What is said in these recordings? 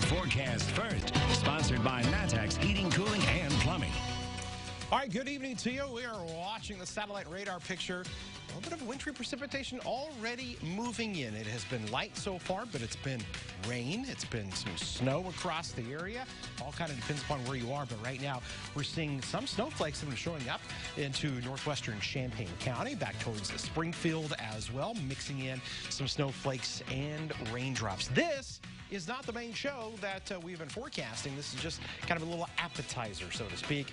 forecast first. Sponsored by Natex Heating, Cooling, and Plumbing. All right, good evening to you. We are watching the satellite radar picture. A little bit of wintry precipitation already moving in. It has been light so far, but it's been rain. It's been some snow across the area. All kind of depends upon where you are, but right now we're seeing some snowflakes that are showing up into northwestern Champaign County, back towards the Springfield as well, mixing in some snowflakes and raindrops. This is not the main show that we've been forecasting. This is just kind of a little appetizer, so to speak,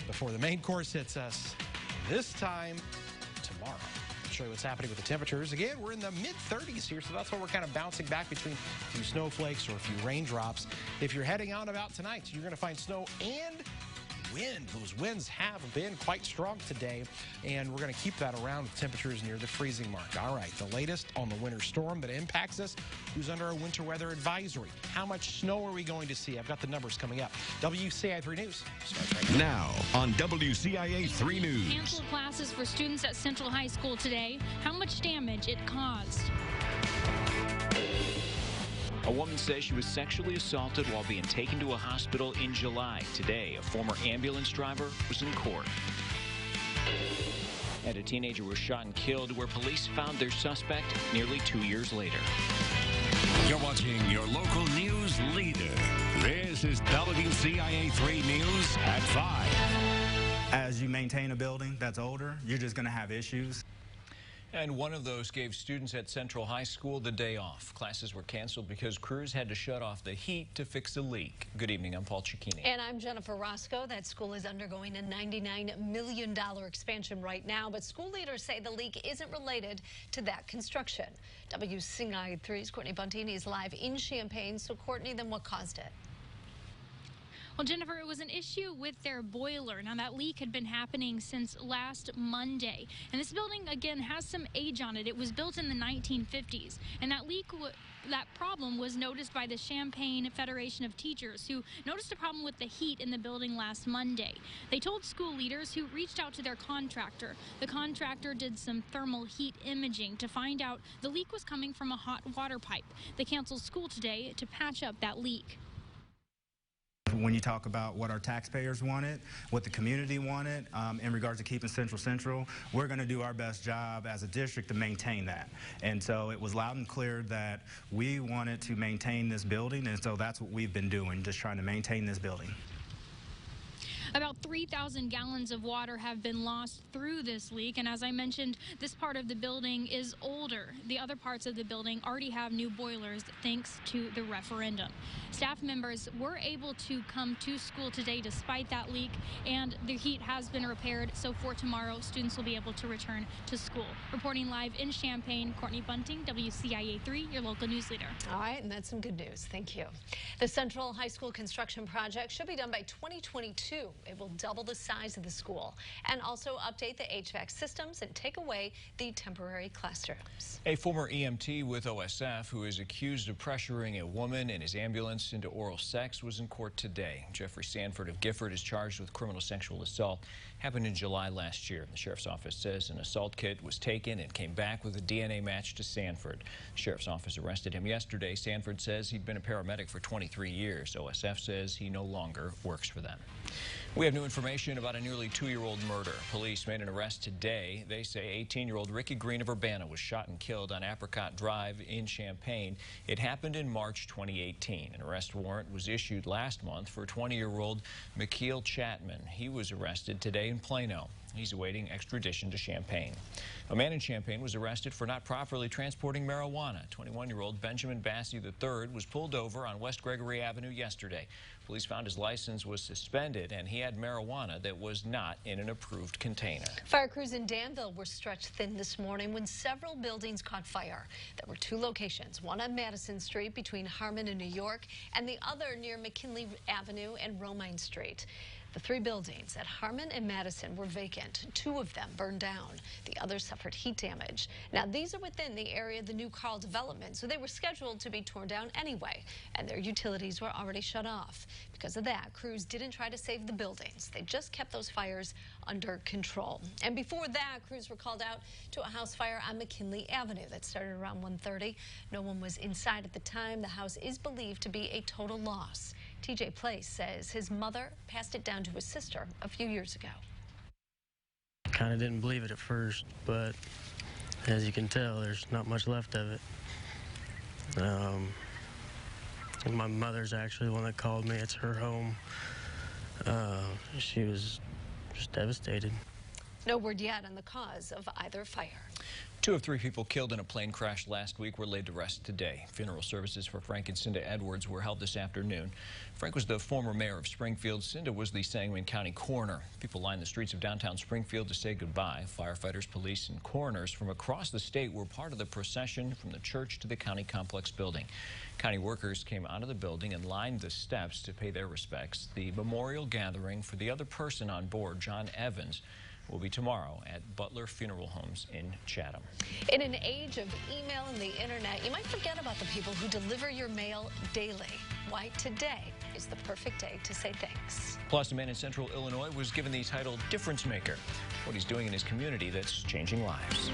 before the main course hits us this time tomorrow. I'll show you what's happening with the temperatures. Again, we're in the mid-30s here, so that's why we're kind of bouncing back between a few snowflakes or a few raindrops. If you're heading out about tonight, you're going to find snow and wind. Those winds have been quite strong today, and we're going to keep that around with temperatures near the freezing mark. All right, the latest on the winter storm that impacts us. Who's under a winter weather advisory? How much snow are we going to see? I've got the numbers coming up. WCIA 3 News starts right now. Now on WCIA 3 News. Canceled classes for students at Central High School today. How much damage it caused. A woman says she was sexually assaulted while being taken to a hospital in July. Today, a former ambulance driver was in court. And a teenager was shot and killed where police found their suspect nearly 2 years later. You're watching your local news leader. This is WCIA 3 News at 5. As you maintain a building that's older, you're just going to have issues. And one of those gave students at Central High School the day off. Classes were canceled because crews had to shut off the heat to fix a leak. Good evening, I'm Paul CICCHINI. And I'm Jennifer Roscoe. That school is undergoing a $99 million expansion right now, but school leaders say the leak isn't related to that construction. WCIA 3's Courtney Bunting is live in Champaign. So, Courtney, then what caused it? Well, Jennifer, it was an issue with their boiler. Now, that leak had been happening since last Monday. And this building, again, has some age on it. It was built in the 1950s. And that leak, that problem was noticed by the Champaign Federation of Teachers, who noticed a problem with the heat in the building last Monday. They told school leaders, who reached out to their contractor. The contractor did some thermal heat imaging to find out the leak was coming from a hot water pipe. They canceled school today to patch up that leak. When you talk about what our taxpayers wanted, what the community wanted in regards to keeping Central, we're going to do our best job as a district to maintain that. And so it was loud and clear that we wanted to maintain this building, and so that's what we've been doing, just trying to maintain this building. About 3,000 gallons of water have been lost through this leak, and as I mentioned, this part of the building is older. The other parts of the building already have new boilers thanks to the referendum. Staff members were able to come to school today despite that leak, and the heat has been repaired, so for tomorrow, students will be able to return to school. Reporting live in Champaign, Courtney Bunting, WCIA 3, your local news leader. All right, and that's some good news. Thank you. The Central High School construction project should be done by 2022. It will double the size of the school and also update the HVAC systems and take away the temporary classrooms. A former EMT with OSF who is accused of pressuring a woman in his ambulance into oral sex was in court today. Jeffrey Sanford of Gifford is charged with criminal sexual assault. Happened in July last year. The sheriff's office says an assault kit was taken and came back with a DNA match to Sanford. The sheriff's office arrested him yesterday. Sanford says he'd been a paramedic for 23 years. OSF says he no longer works for them. We have new information about a nearly 2-year-old murder. Police made an arrest today. They say 18-year-old Ricky Green of Urbana was shot and killed on Apricot Drive in Champaign. It happened in March 2018. An arrest warrant was issued last month for 20-year-old McKeel Chapman. He was arrested today in Plano. He's awaiting extradition to Champaign. A man in Champaign was arrested for not properly transporting marijuana. 21-year-old Benjamin Bassey III was pulled over on West Gregory Avenue yesterday. Police found his license was suspended and he had marijuana that was not in an approved container. Fire crews in Danville were stretched thin this morning when several buildings caught fire. There were 2 locations, one on Madison Street between Harmon and New York, and the other near McKinley Avenue and Romine Street. The 3 buildings at Harmon and Madison were vacant. 2 of them burned down. The others suffered heat damage. Now, these are within the area of the new Carl development, so they were scheduled to be torn down anyway, and their utilities were already shut off. Because of that, crews didn't try to save the buildings. They just kept those fires under control. And before that, crews were called out to a house fire on McKinley Avenue that started around 1:30. No one was inside at the time. The house is believed to be a total loss. TJ Place says his mother passed it down to his sister a few years ago. Kind of didn't believe it at first, but as you can tell, there's not much left of it. And my mother's actually the one that called me. It's her home. She was just devastated. No word yet on the cause of either fire. 2 of 3 people killed in a plane crash last week were laid to rest today. Funeral services for Frank and Cinda Edwards were held this afternoon. Frank was the former mayor of Springfield. Cinda was the Sangamon County coroner. People lined the streets of downtown Springfield to say goodbye. Firefighters, police, and coroners from across the state were part of the procession from the church to the county complex building. County workers came out of the building and lined the steps to pay their respects. The memorial gathering for the other person on board, John Evans, will be tomorrow at Butler Funeral Homes in Chatham. In an age of email and the internet, you might forget about the people who deliver your mail daily. Why today is the perfect day to say thanks. Plus, a man in Central Illinois was given the title Difference Maker. What he's doing in his community that's changing lives.